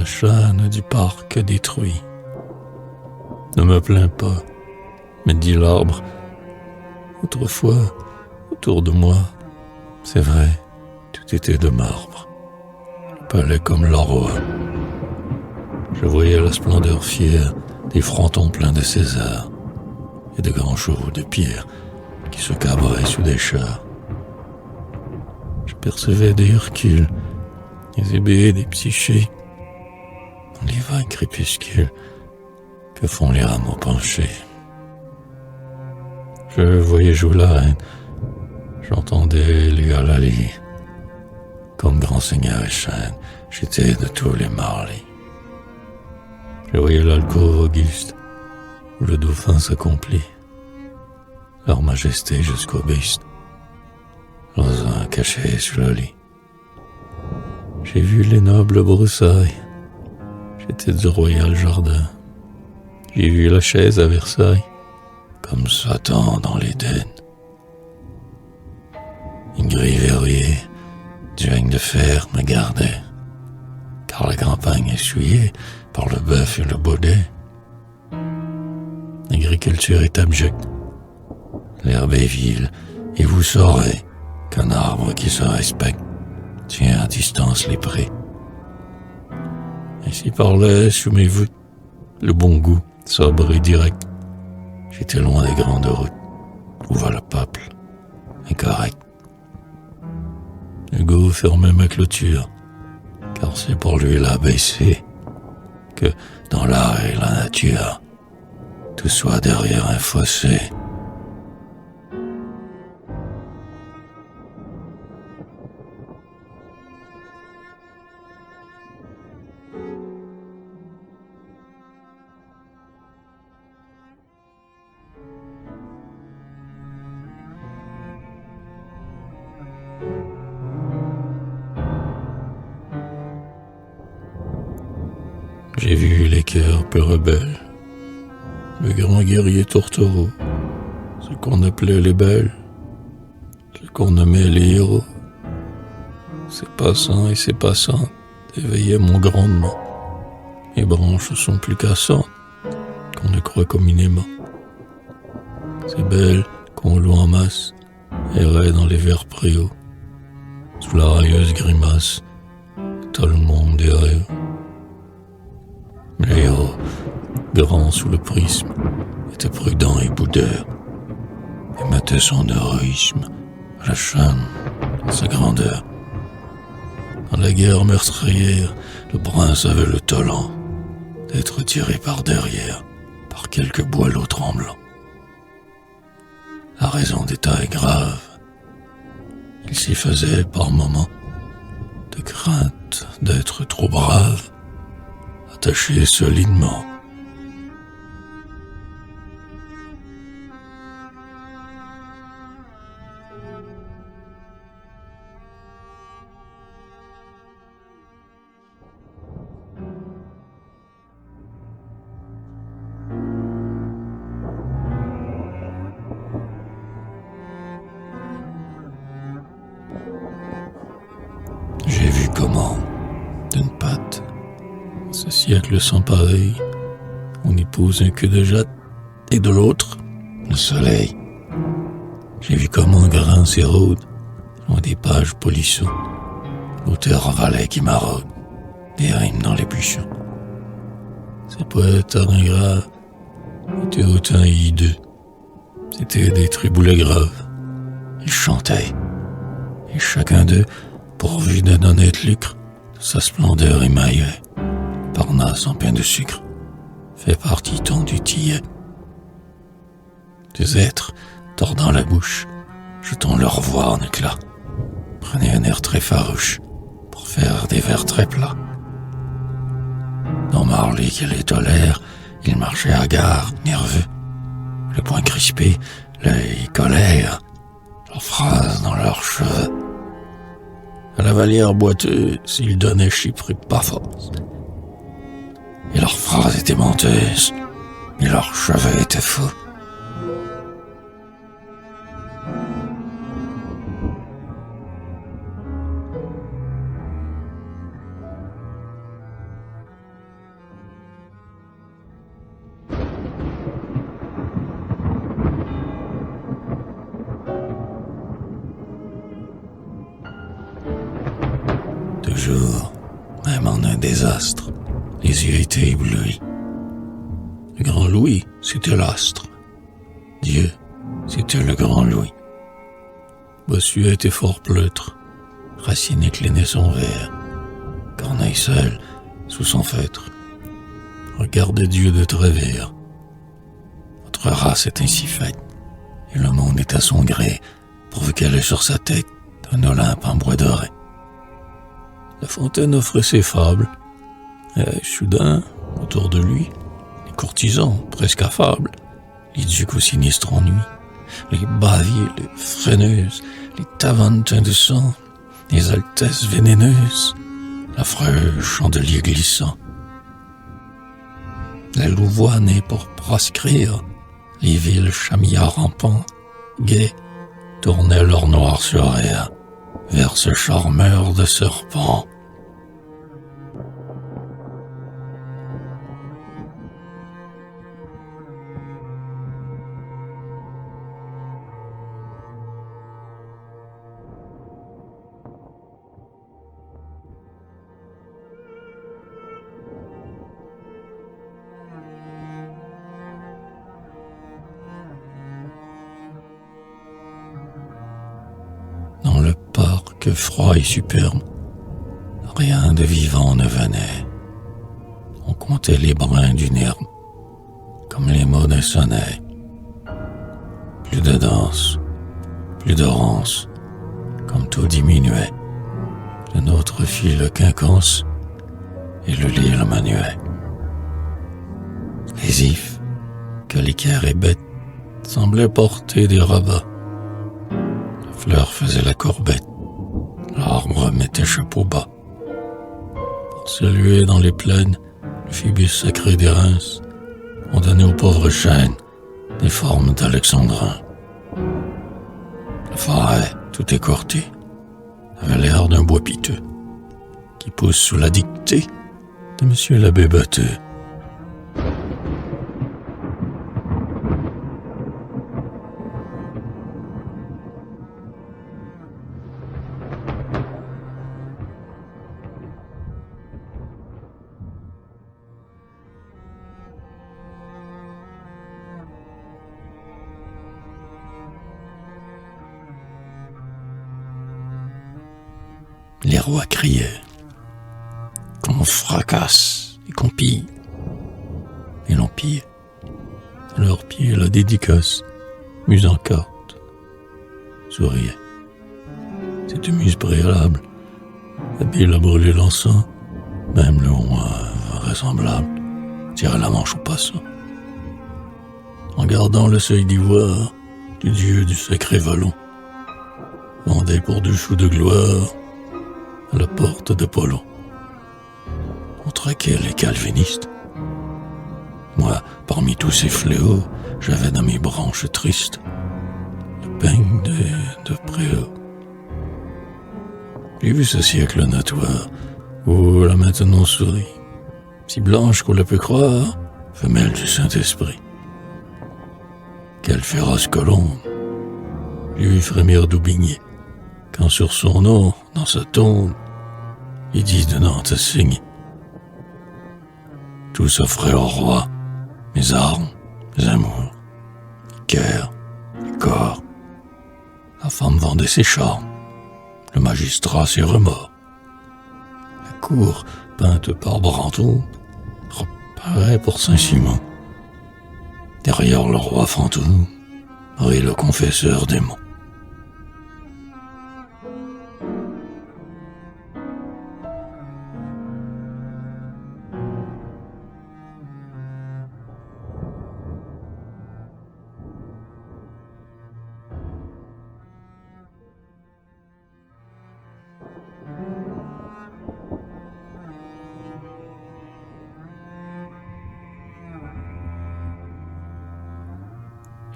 la chaîne du parc détruit. Ne me plains pas, me dit l'arbre. Autrefois, autour de moi, c'est vrai, tout était de marbre. Le palais comme leur roi. Je voyais la splendeur fière des frontons pleins de César et de grands chevaux de pierre qui se cabraient sous des chars. Je percevais des Hercules, des ébés, des psychés, dans les vagues crépuscules que font les rameaux penchés. Je voyais jouer la reine, j'entendais les Galalies. Comme grand seigneur et chêne, j'étais de tous les marlis. Je voyais l'alcôve auguste, où le dauphin s'accomplit, leur majesté jusqu'au buste, dans un cachet sous le lit. J'ai vu les nobles broussailles, j'étais du royal jardin. J'ai vu la chaise à Versailles, comme Satan dans l'Éden. Une grille verrouillée, du règne de fer me gardait, car la campagne est souillée par le bœuf et le baudet. L'agriculture est abjecte, l'herbe est vile, et vous saurez qu'un arbre qui se respecte tient à distance les prés. Ainsi parlait sous mes voûtes le bon goût, sobre et direct. J'étais loin des grandes routes où va le peuple incorrect. Hugo fermait ma clôture, car c'est pour lui l'ABC que dans l'art et la nature, tout soit derrière un fossé. J'ai vu les cœurs peu rebelles, le grand guerrier tourtereau, ce qu'on appelait les belles, ce qu'on nommait les héros. Ces passants et ces passantes éveillaient mon grondement. Mes branches sont plus cassantes qu'on ne croit communément. Ces belles qu'on loue en masse erraient dans les verts préaux, sous la railleuse grimace de tout le monde des rêves. Les héros, grands sous le prisme, étaient prudents et boudeurs, et mettaient son héroïsme à la chaîne de sa grandeur. Dans la guerre meurtrière, le prince avait le talent d'être tiré par derrière par quelque boileau tremblant. La raison d'état est grave. Il s'y faisait par moments de crainte d'être trop brave, attaché solidement. J'ai vu comment, d'une patte, ce siècle sans pareil, on épouse un cul de jatte, et de l'autre, le soleil. J'ai vu comment grince et rôde, loin des pages polissons, l'auteur valet qui maraude, des rimes dans les buissons. Ces poètes ingrats étaient hautains et hideux, c'étaient des triboulets graves. Ils chantaient, et chacun d'eux, pourvu d'un honnête lucre, de sa splendeur émaillait, Parnasse en pain de sucre, fait partie tant du tillet. Des êtres, tordant la bouche, jetant leur voix en éclats, prenaient un air très farouche pour faire des vers très plats. Dans Marly qui les tolère, ils marchaient hagards, nerveux, le poing crispé, l'œil colère, leurs phrases dans leurs cheveux. À la valière boiteuse, ils donnaient chypre et pas force. Et leurs phrases étaient menteuses, et leurs cheveux étaient fous. désastre. Les yeux étaient éblouis. Le grand Louis, c'était l'astre. Dieu, c'était le grand Louis. Bossuet était fort pleutre. Racine inclinait son verre. Corneille seul, sous son feutre, regardait Dieu de travers. Votre race est ainsi faite, et le monde est à son gré, pourvu qu'elle ait sur sa tête un Olympe en bois doré. La Fontaine offrait ses fables, et soudain, autour de lui, les courtisans, presque affables, les ducs au sinistre ennui, les baviers, les freineuses, les tavannes teints de sang, les altesses vénéneuses, l'affreux chandelier glissant. La louvoie née pour proscrire, les villes chamillards rampants, gais, tournaient leur noir sourire vers ce charmeur de serpents. Dans le parc froid et superbe, rien de vivant ne venait. On comptait les brins d'une herbe, comme les mots d'un sonnet. Plus de danse, plus de rance, comme tout diminuait. Le nôtre fit le quinconce, et le lit le manuait. Les ifs, que l'équerre et bête, semblaient porter des rabats. La fleur faisait la courbette, l'arbre mettait chapeau bas. Pour saluer dans les plaines, le phébus sacré des Reims, on donnait aux pauvres chênes des formes d'alexandrin. La forêt, tout écorté, avait l'air d'un bois piteux, qui pousse sous la dictée de monsieur l'abbé Batteux. Les rois criaient qu'on fracasse et qu'on pille, et l'on pille. À leurs pieds la dédicace, muse en carte, souriait. Cette muse préalable, habile à brûler l'encens, même le roi vraisemblable tirait la manche au passant. En gardant le seuil d'ivoire du dieu du sacré vallon, vendait pour 2 choux de gloire à la porte d'Apollon. On traquait les calvinistes. Moi, parmi tous ces fléaux, j'avais dans mes branches tristes le peigne de Préau. J'ai vu ce siècle notoire où la maintenant sourit, si blanche qu'on le peut croire, femelle du Saint-Esprit. Quelle féroce colombe, j'ai vu frémir d'Aubigné, quand sur son nom, dans sa tombe, ils disent de Nantes signé. Tout s'offrait au roi, mes armes, mes amours, mes cœurs, mes corps. La femme vendait ses charmes, le magistrat ses remords. La cour, peinte par Brantôme, reparaît pour Saint-Simon. Derrière le roi fantôme, rit le confesseur démon.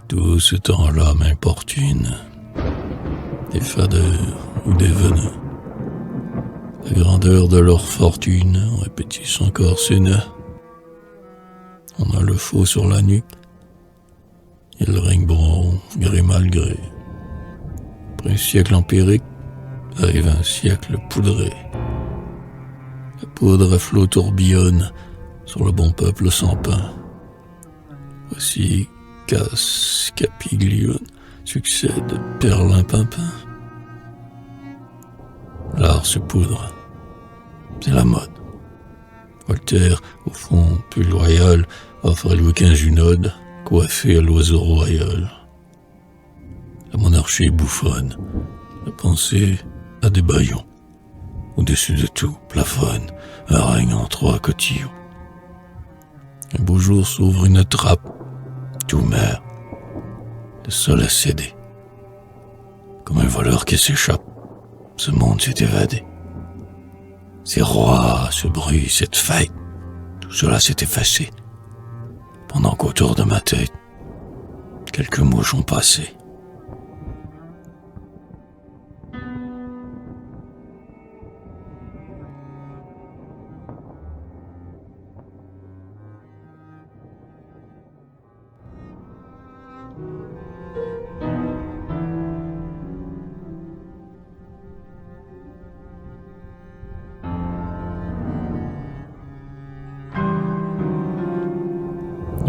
Tout ce temps-là m'importune, des fadeurs ou des venins. La grandeur de leur fortune répétisse encore ses nœuds. On a le faux sur la nuque, il règne bon, gré mal gré. Après un siècle empirique, arrive un siècle poudré. La poudre à flot tourbillonne sur le bon peuple sans pain. Voici Casse Capiglione succède Perlimpinpin. L'art se poudre, c'est la mode. Voltaire, au fond pull royal, offre à Louis XV une ode, coiffée à l'oiseau royal. La monarchie bouffonne, la pensée a des bâillons. Au-dessus de tout, plafonne un règne en 3 cotillons. Un beau jour s'ouvre une trappe, tout meurt, le sol a cédé. Comme un voleur qui s'échappe, ce monde s'est évadé. Ces rois, ce bruit, cette fête, tout cela s'est effacé. Pendant qu'autour de ma tête, quelques mouches ont passé.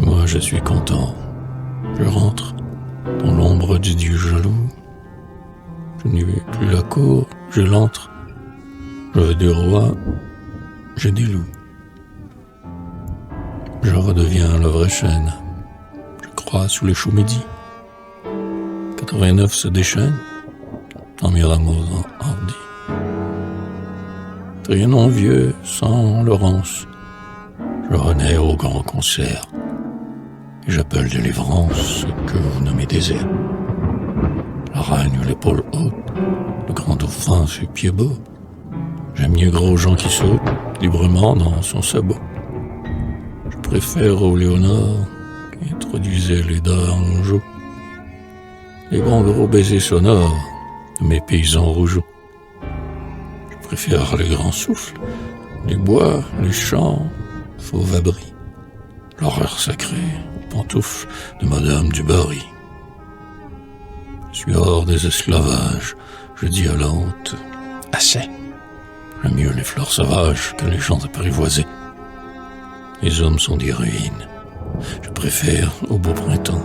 Moi, je suis content. Je rentre dans l'ombre du dieu jaloux. Je n'y vais plus la cour, je l'entre. Je veux des rois, j'ai des loups. Je redeviens la vraie chaîne. Je crois sous les choux midi. 89 se déchaîne en Miramour hardi. Trianon vieux, sans Laurence. Je renais au grand concert. Et j'appelle délivrance ce que vous nommez désert. La reine eut l'épaule haute, le grand dauphin fut pied bas. J'aime mieux gros gens qui sautent librement dans son sabot. Je préfère au Léonard qui introduisait les dards en joue. Les bons gros baisers sonores de mes paysans rougeaux. Je préfère les grands souffles, les bois, les champs, fauve abri. L'horreur sacrée, pantoufles de Madame du Barry. Je suis hors des esclavages, je dis à la honte, assez. J'aime mieux les fleurs sauvages que les champs apprivoisés. Les hommes sont des ruines. Je préfère, au beau printemps,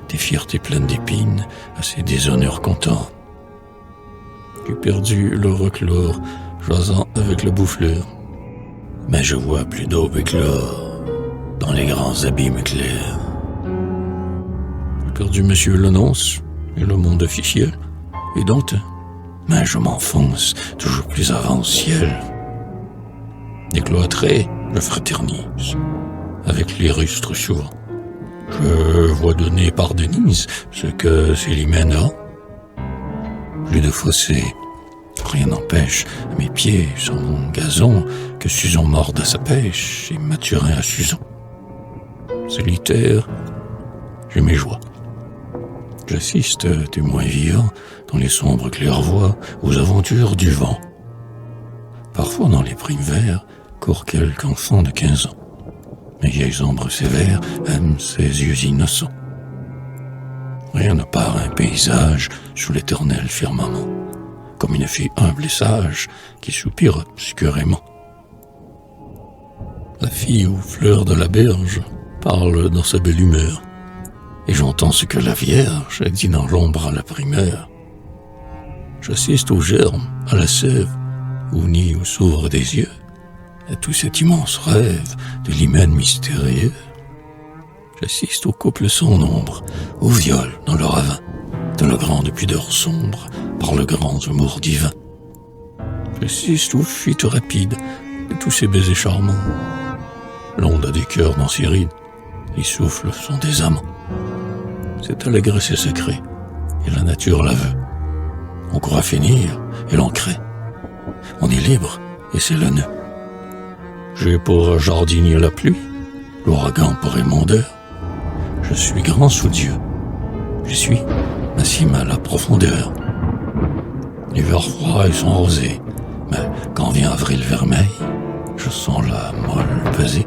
des fiertés pleines d'épines à ces déshonneurs contents. J'ai perdu le reclore, jasant avec le bouffleur. Mais je vois plus d'aube éclore dans les grands abîmes clairs. J'ai perdu Monsieur le Nonce et le monde officiel, et donc, mais je m'enfonce toujours plus avant au ciel. Décloîtré, je fraternise avec les rustres sourds. Je vois donner par Denise ce que Célimène a. Plus de fossé, rien n'empêche à mes pieds sur mon gazon que Suzon morde à sa pêche et Mathurin à Suzon. Solitaire, j'ai mes joies. J'assiste, témoin vivant, dans les sombres clairvoies, aux aventures du vent. Parfois, dans les primes verts, court quelque enfant de 15 ans. Mes vieilles ombres sévères aiment ses yeux innocents. Rien ne part un paysage sous l'éternel firmament, comme une fille humble et sage qui soupire obscurément. La fille aux fleurs de la berge parle dans sa belle humeur, et j'entends ce que la Vierge dit dans l'ombre à la primaire. J'assiste aux germes, à la sève, au nid où s'ouvrent des yeux, à tout cet immense rêve de l'hymen mystérieux. J'assiste aux couples sans nombre, aux viols dans le ravin, de la grande pudeur sombre, par le grand amour divin. J'assiste aux fuites rapides de tous ces baisers charmants. L'onde a des cœurs dans ses rides, les souffles sont des amants. Cette allégresse est sacrée, et la nature la veut. On croit finir, et l'on crée. On est libre, et c'est le nœud. J'ai pour jardinier la pluie, l'ouragan pour émondeur. Je suis grand sous Dieu, je suis ma cime à la profondeur. L'hiver froid et son rosé, mais quand vient avril vermeil, je sens la molle pesée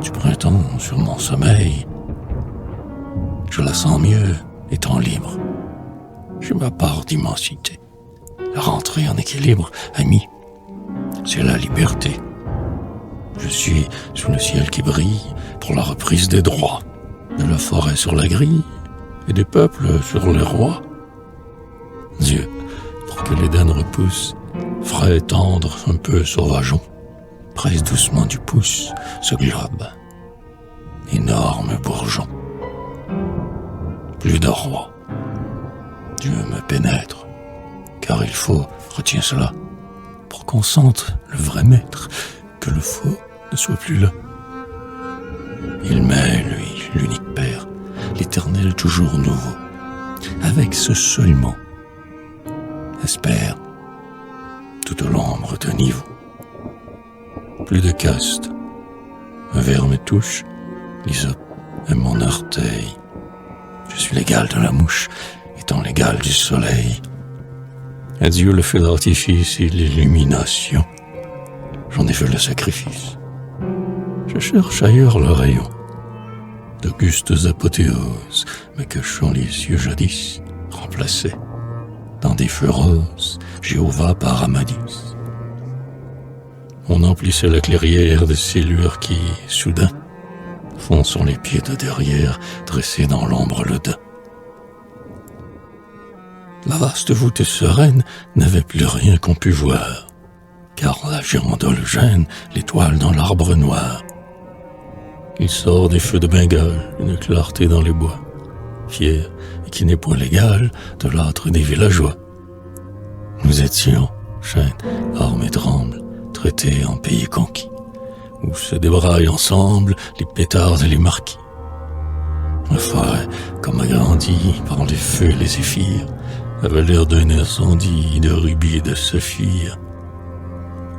du printemps sur mon sommeil. Je la sens mieux, étant libre. J'ai ma part d'immensité. La rentrée en équilibre, ami, c'est la liberté. Je suis sous le ciel qui brille pour la reprise des droits, de la forêt sur la grille et des peuples sur les rois. Dieu, pour que l'Éden repousse, frais, tendre, un peu sauvageon, presse doucement du pouce ce globe, énorme bourgeon. Plus de roi, Dieu me pénètre, car il faut, retiens cela, pour qu'on sente le vrai maître, que le faux ne soit plus là. Il met, lui, l'unique Père, l'éternel toujours nouveau, avec ce seul mot, espère, toute l'ombre de niveau. Plus de caste, un verre me touche, l'hysope est mon orteil. Je suis l'égal de la mouche, étant l'égal du soleil. Adieu le feu d'artifice et l'illumination. J'en ai fait le sacrifice. Je cherche ailleurs le rayon d'augustes apothéoses, me cachant les yeux jadis remplacés dans des feux roses, Jéhovah par Amadis. On emplissait la clairière de ces lueurs qui, soudain, font sur les pieds de derrière, dressés dans l'ombre le daim. La vaste voûte sereine n'avait plus rien qu'on pût voir, car la girandole gêne l'étoile dans l'arbre noir. Il sort des feux de Bengale, une clarté dans les bois, fier et qui n'est point l'égal de l'âtre des villageois. Nous étions, chaînes, armes et trembles, traités en pays conquis, où se débraillent ensemble les pétards et les marquis. La forêt, comme agrandie par les feux et les zéphyrs, avait l'air d'un incendie de rubis et de saphir.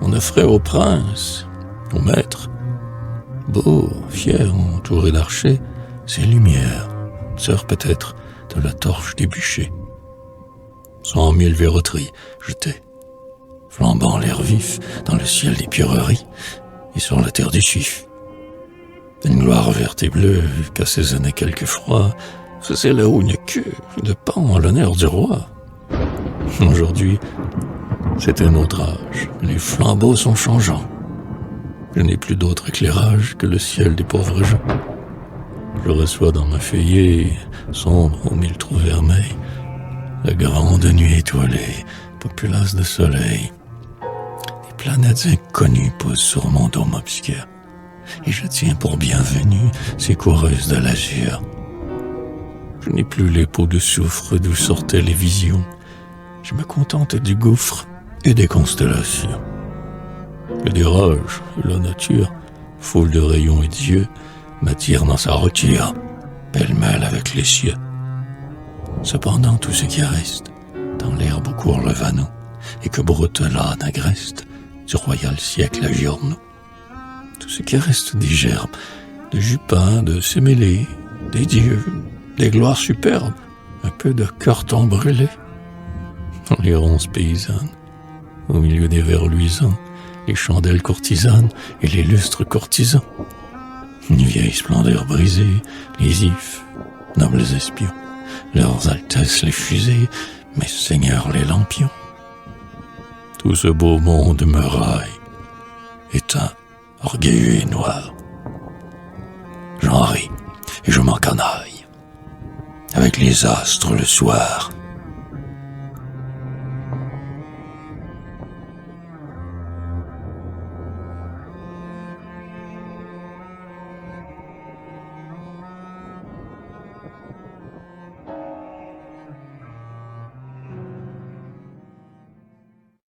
On offrait au prince, au maître, beau, fier, entouré d'archers, ses lumières, sœurs peut-être de la torche des bûchers. 100 000 verroteries jetées, flambant l'air vif dans le ciel des pierreries et sur la terre des chiffres. Une gloire verte et bleue qu'assaisonnait quelque froid faisait là-haut une queue de pan en l'honneur du roi. Aujourd'hui, c'est un autre âge. Les flambeaux sont changeants. Je n'ai plus d'autre éclairage que le ciel des pauvres gens. Je reçois dans ma feuillée, sombre aux mille trous vermeils, la grande nuit étoilée, populace de soleil. Des planètes inconnues posent sur mon dôme obscur, et je tiens pour bienvenue ces coureuses de l'azur. Je n'ai plus les peaux de soufre d'où sortaient les visions. Je me contente du gouffre et des constellations. Le dirage et la nature, foule de rayons et d'yeux, m'attire dans sa roture, pêle-mêle avec les cieux. Cependant, tout ce qui reste, dans l'herbe court le vanneau, et que broutelade agreste du royal siècle à Giorno. Tout ce qui reste des gerbes, de Jupin, de Sémélé, des dieux, des gloires superbes, un peu de carton brûlé. Dans les ronces paysannes, au milieu des vers luisants, les chandelles courtisanes et les lustres courtisans. Une vieille splendeur brisée, les ifs, nobles espions, leurs altesses les fusées, mes seigneurs les lampions. Tout ce beau monde me raille, éteint, orgueilleux et noir. J'en ris et je m'en canaille, avec les astres le soir,